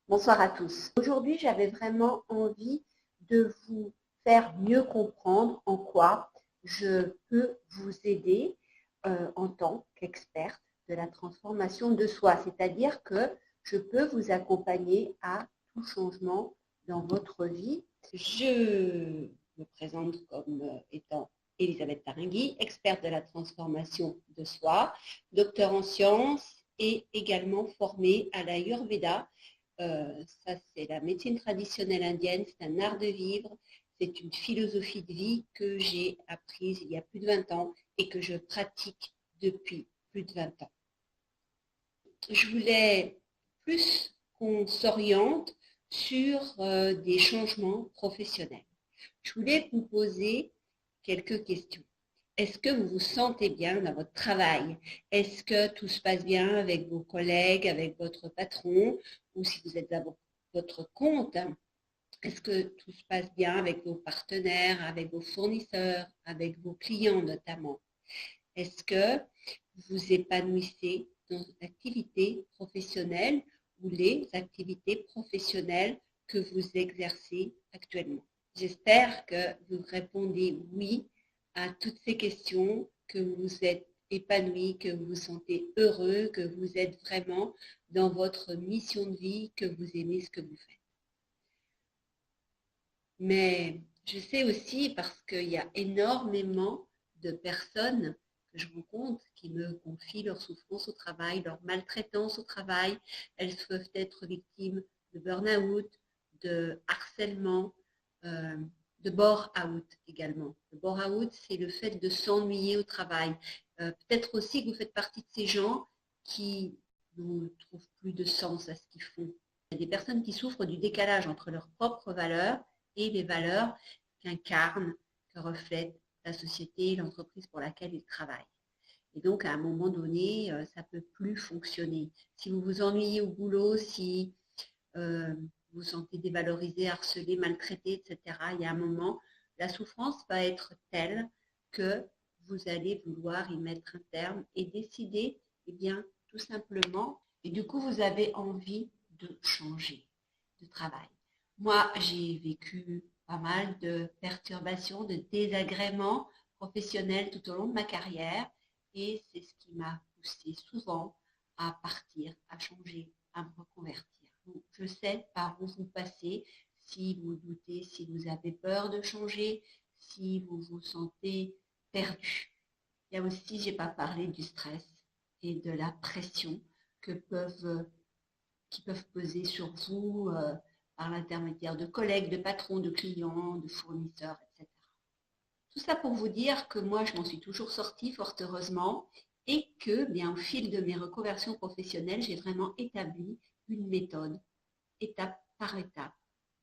Bonsoir à tous. Aujourd'hui, j'avais vraiment envie de vous faire mieux comprendre en quoi je peux vous aider en tant qu'experte de la transformation de soi. C'est-à-dire que je peux vous accompagner à tout changement dans votre vie. Je me présente comme étant Elisabeth Tarringui, experte de la transformation de soi, docteur en sciences et également formée à l'Ayurveda. Ça, c'est la médecine traditionnelle indienne, c'est un art de vivre, c'est une philosophie de vie que j'ai apprise il y a plus de 20 ans et que je pratique depuis plus de 20 ans. Je voulais plus qu'on s'oriente sur des changements professionnels. Je voulais vous poser quelques questions. Est-ce que vous vous sentez bien dans votre travail? Est-ce que tout se passe bien avec vos collègues, avec votre patron? Ou si vous êtes à votre compte, est-ce que tout se passe bien avec vos partenaires, avec vos fournisseurs, avec vos clients notamment? Est-ce que vous vous épanouissez dans une activité professionnelle ou les activités professionnelles que vous exercez actuellement? J'espère que vous répondez oui à toutes ces questions, que vous êtes épanoui, que vous vous sentez heureux, que vous êtes vraiment dans votre mission de vie, que vous aimez ce que vous faites. Mais je sais aussi, parce qu'il y a énormément de personnes que je rencontre qui me confient leur souffrance au travail, leur maltraitance au travail. Elles peuvent être victimes de burn-out, de harcèlement, de bore-out également. Le bore-out, c'est le fait de s'ennuyer au travail. Peut-être aussi que vous faites partie de ces gens qui ne trouvent plus de sens à ce qu'ils font. Il y a des personnes qui souffrent du décalage entre leurs propres valeurs et les valeurs qu'incarne, que reflète la société et l'entreprise pour laquelle ils travaillent. Et donc, à un moment donné, ça ne peut plus fonctionner. Si vous vous ennuyez au boulot, si vous vous sentez dévalorisé, harcelé, maltraité, etc., il y a un moment, la souffrance va être telle que vous allez vouloir y mettre un terme et décider, eh bien, tout simplement, et du coup, vous avez envie de changer de travail. Moi, j'ai vécu pas mal de perturbations, de désagréments professionnels tout au long de ma carrière et c'est ce qui m'a poussé souvent à partir, à changer, à me reconvertir. Donc, je sais par où vous passez, si vous doutez, si vous avez peur de changer, si vous vous sentez perdu. Il y a aussi, je n'ai pas parlé du stress et de la pression qui peuvent peser sur vous par l'intermédiaire de collègues, de patrons, de clients, de fournisseurs, etc. Tout ça pour vous dire que moi, je m'en suis toujours sortie, fort heureusement, et que, bien, au fil de mes reconversions professionnelles, j'ai vraiment établi une méthode, étape par étape,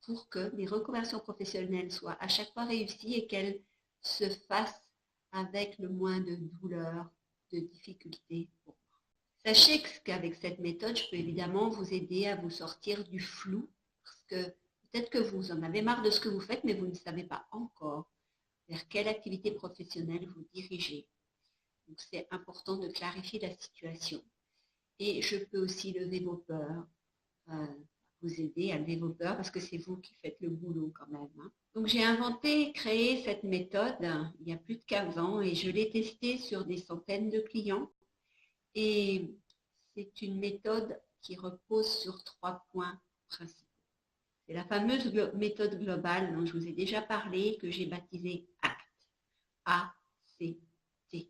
pour que mes reconversions professionnelles soient à chaque fois réussies et qu'elles se fassent avec le moins de douleur, de difficultés pour moi. Sachez qu'avec cette méthode, je peux évidemment vous aider à vous sortir du flou, parce que peut-être que vous en avez marre de ce que vous faites, mais vous ne savez pas encore vers quelle activité professionnelle vous dirigez. Donc c'est important de clarifier la situation. Et je peux aussi lever vos peurs, vous aider à lever vos peurs parce que c'est vous qui faites le boulot quand même. Donc j'ai inventé, créé cette méthode il y a plus de 15 ans et je l'ai testée sur des centaines de clients. Et c'est une méthode qui repose sur 3 points principaux. C'est la fameuse méthode globale dont je vous ai déjà parlé, que j'ai baptisée ACT. A-C-T.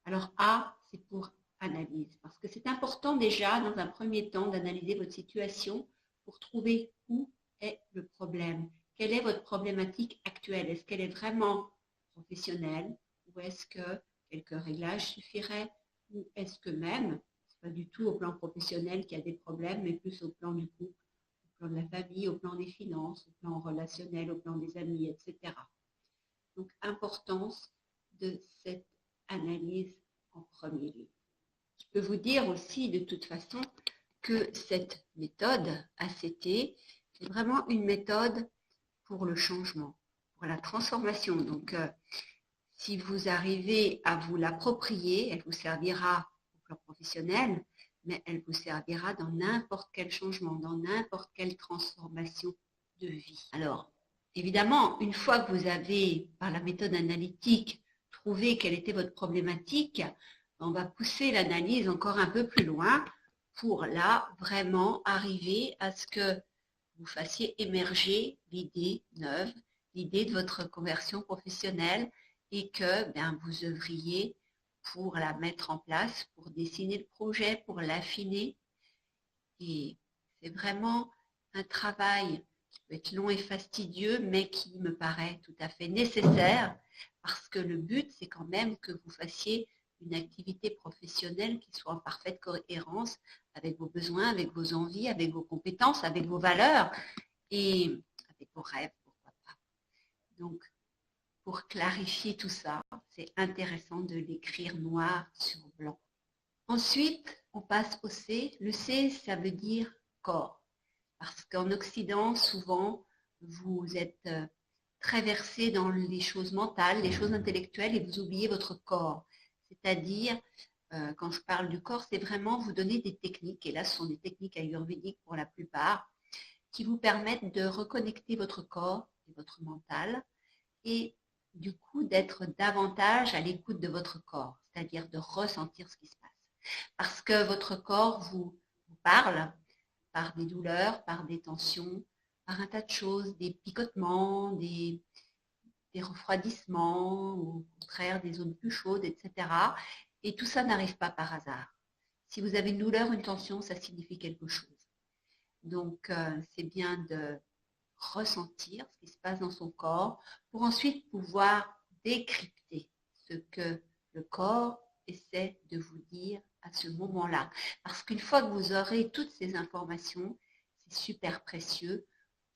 Alors A, c'est pour analyse, parce que c'est important déjà, dans un premier temps, d'analyser votre situation pour trouver où est le problème. Quelle est votre problématique actuelle? Est-ce qu'elle est vraiment professionnelle ou est-ce que quelques réglages suffiraient? Ou est-ce que même, c'est pas du tout au plan professionnel qu'il y a des problèmes, mais plus au plan du couple, au plan de la famille, au plan des finances, au plan relationnel, au plan des amis, etc. Donc, importance de cette analyse en premier lieu. Je peux vous dire aussi de toute façon que cette méthode ACT, c'est vraiment une méthode pour le changement, pour la transformation. Donc, si vous arrivez à vous l'approprier, elle vous servira au plan professionnel, mais elle vous servira dans n'importe quel changement, dans n'importe quelle transformation de vie. Alors, évidemment, une fois que vous avez, par la méthode analytique, trouvé quelle était votre problématique, on va pousser l'analyse encore un peu plus loin pour là, vraiment arriver à ce que vous fassiez émerger l'idée neuve, l'idée de votre conversion professionnelle et que vous œuvriez pour la mettre en place, pour dessiner le projet, pour l'affiner. Et c'est vraiment un travail qui peut être long et fastidieux, mais qui me paraît tout à fait nécessaire parce que le but, c'est quand même que vous fassiez une activité professionnelle qui soit en parfaite cohérence avec vos besoins, avec vos envies, avec vos compétences, avec vos valeurs et avec vos rêves, pourquoi pas. Donc, pour clarifier tout ça, c'est intéressant de l'écrire noir sur blanc. Ensuite, on passe au C. Le C, ça veut dire corps. Parce qu'en Occident, souvent, vous êtes très versé dans les choses mentales, les choses intellectuelles et vous oubliez votre corps. C'est-à-dire, quand je parle du corps, c'est vraiment vous donner des techniques, et là ce sont des techniques ayurvédiques pour la plupart, qui vous permettent de reconnecter votre corps et votre mental et du coup d'être davantage à l'écoute de votre corps, c'est-à-dire de ressentir ce qui se passe. Parce que votre corps vous parle par des douleurs, par des tensions, par un tas de choses, des picotements, des refroidissements, ou au contraire des zones plus chaudes, etc. Et tout ça n'arrive pas par hasard. Si vous avez une douleur, une tension, ça signifie quelque chose. Donc, c'est bien de ressentir ce qui se passe dans son corps pour ensuite pouvoir décrypter ce que le corps essaie de vous dire à ce moment-là. Parce qu'une fois que vous aurez toutes ces informations, c'est super précieux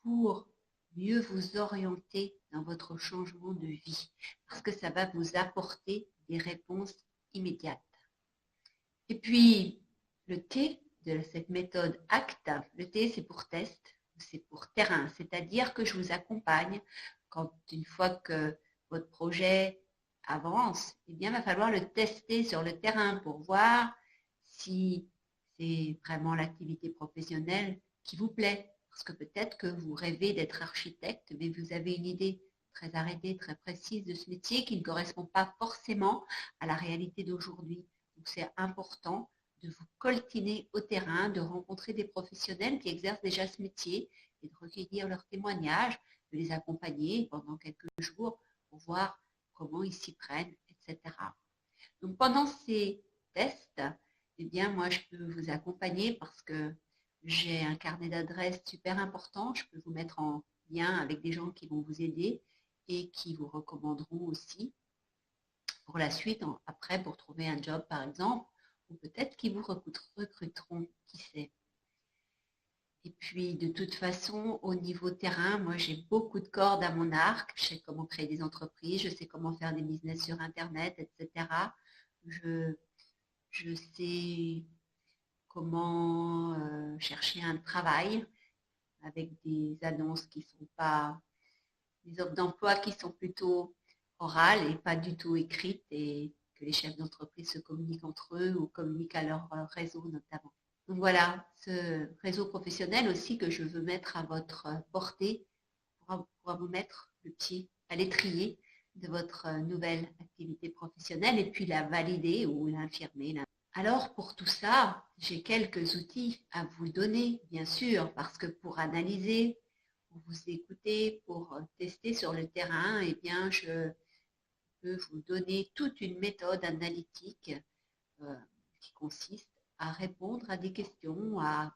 pour mieux vous orienter dans votre changement de vie. Parce que ça va vous apporter des réponses immédiates. Et puis, le T de cette méthode ACT, le T c'est pour test, c'est pour terrain, c'est-à-dire que je vous accompagne quand une fois que votre projet avance, eh bien, il va falloir le tester sur le terrain pour voir si c'est vraiment l'activité professionnelle qui vous plaît. Parce que peut-être que vous rêvez d'être architecte, mais vous avez une idée très arrêtée, très précise de ce métier qui ne correspond pas forcément à la réalité d'aujourd'hui. Donc c'est important de vous coltiner au terrain, de rencontrer des professionnels qui exercent déjà ce métier et de recueillir leurs témoignages, de les accompagner pendant quelques jours pour voir comment ils s'y prennent, etc. Donc pendant ces tests, eh bien moi je peux vous accompagner parce que j'ai un carnet d'adresses super important. Je peux vous mettre en lien avec des gens qui vont vous aider et qui vous recommanderont aussi pour la suite, après pour trouver un job par exemple, ou peut-être qu'ils vous recruteront, qui sait. Et puis de toute façon, au niveau terrain, moi j'ai beaucoup de cordes à mon arc. Je sais comment créer des entreprises, je sais comment faire des business sur Internet, etc. Je sais comment chercher un travail avec des annonces qui ne sont pas, des offres d'emploi qui sont plutôt orales et pas du tout écrites et que les chefs d'entreprise se communiquent entre eux ou communiquent à leur réseau notamment. Donc voilà, ce réseau professionnel aussi que je veux mettre à votre portée pourra vous mettre le pied à l'étrier de votre nouvelle activité professionnelle et puis la valider ou l'infirmer. Alors pour tout ça, j'ai quelques outils à vous donner, bien sûr, parce que pour analyser, pour vous écouter, pour tester sur le terrain, eh bien je peux vous donner toute une méthode analytique qui consiste à répondre à des questions, à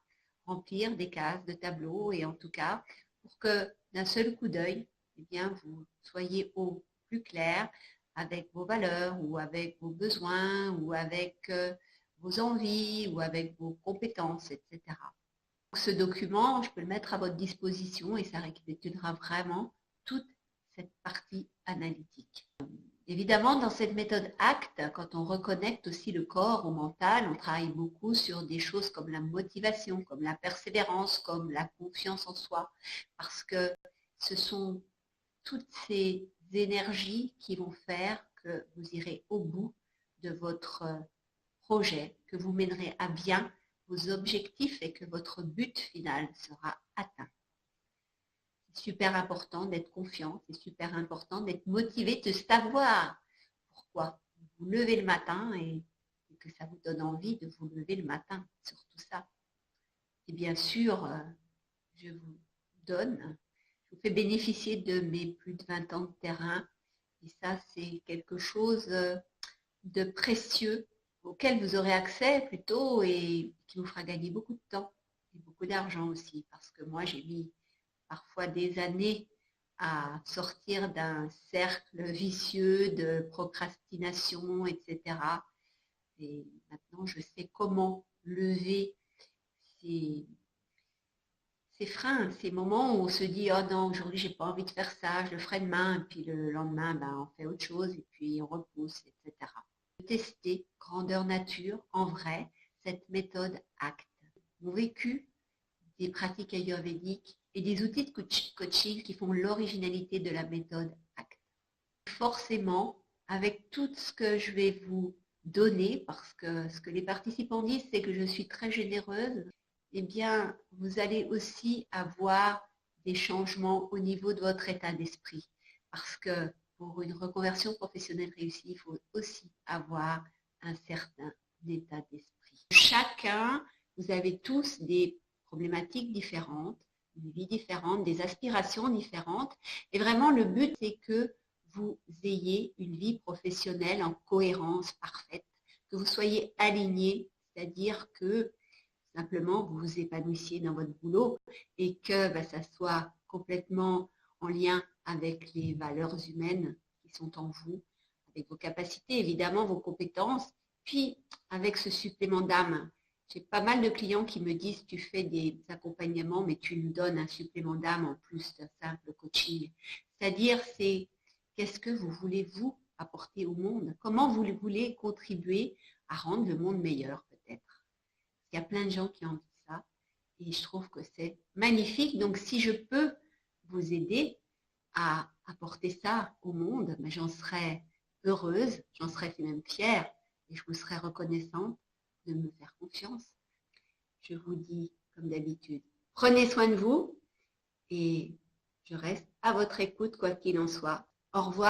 remplir des cases de tableaux et en tout cas pour que d'un seul coup d'œil, eh bien, vous soyez au plus clair avec vos valeurs ou avec vos besoins ou avec vos envies ou avec vos compétences, etc. Ce document, je peux le mettre à votre disposition et ça récapitulera vraiment toute cette partie analytique. Évidemment, dans cette méthode ACT, quand on reconnecte aussi le corps au mental, on travaille beaucoup sur des choses comme la motivation, comme la persévérance, comme la confiance en soi, parce que ce sont toutes ces énergies qui vont faire que vous irez au bout de votre projet, que vous mènerez à bien vos objectifs et que votre but final sera atteint. C'est super important d'être confiant, c'est super important d'être motivé, de savoir pourquoi vous levez le matin et que ça vous donne envie de vous lever le matin, surtout ça. Et bien sûr, je vous fais bénéficier de mes plus de 20 ans de terrain. Et ça, c'est quelque chose de précieux auquel vous aurez accès plutôt et qui vous fera gagner beaucoup de temps et beaucoup d'argent aussi. Parce que moi, j'ai mis parfois des années à sortir d'un cercle vicieux de procrastination, etc. Et maintenant, je sais comment lever ces freins, ces moments où on se dit « Oh non, aujourd'hui, j'ai pas envie de faire ça, je le ferai demain. » Et puis le lendemain, on fait autre chose et puis on repousse, etc. Tester grandeur nature, en vrai, cette méthode ACT. Mon vécu des pratiques ayurvédiques et des outils de coaching qui font l'originalité de la méthode ACT. Forcément, avec tout ce que je vais vous donner, parce que ce que les participants disent, c'est que je suis très généreuse, eh bien, vous allez aussi avoir des changements au niveau de votre état d'esprit. Parce que pour une reconversion professionnelle réussie, il faut aussi avoir un certain état d'esprit. Chacun, vous avez tous des problématiques différentes, une vie différente, des aspirations différentes. Et vraiment, le but, c'est que vous ayez une vie professionnelle en cohérence parfaite, que vous soyez aligné, c'est-à-dire que simplement vous vous épanouissiez dans votre boulot et que ça soit complètement en lien avec les valeurs humaines qui sont en vous, avec vos capacités, évidemment, vos compétences, puis avec ce supplément d'âme. J'ai pas mal de clients qui me disent « Tu fais des accompagnements, mais tu nous donnes un supplément d'âme en plus d'un simple coaching. » C'est-à-dire, c'est qu'est-ce que vous voulez vous apporter au monde? Comment vous voulez contribuer à rendre le monde meilleur peut-être? Il y a plein de gens qui ont dit ça et je trouve que c'est magnifique. Donc, si je peux vous aider à apporter ça au monde, j'en serais heureuse, j'en serais même fière et je vous serais reconnaissante de me faire confiance. Je vous dis, comme d'habitude, prenez soin de vous et je reste à votre écoute quoi qu'il en soit. Au revoir.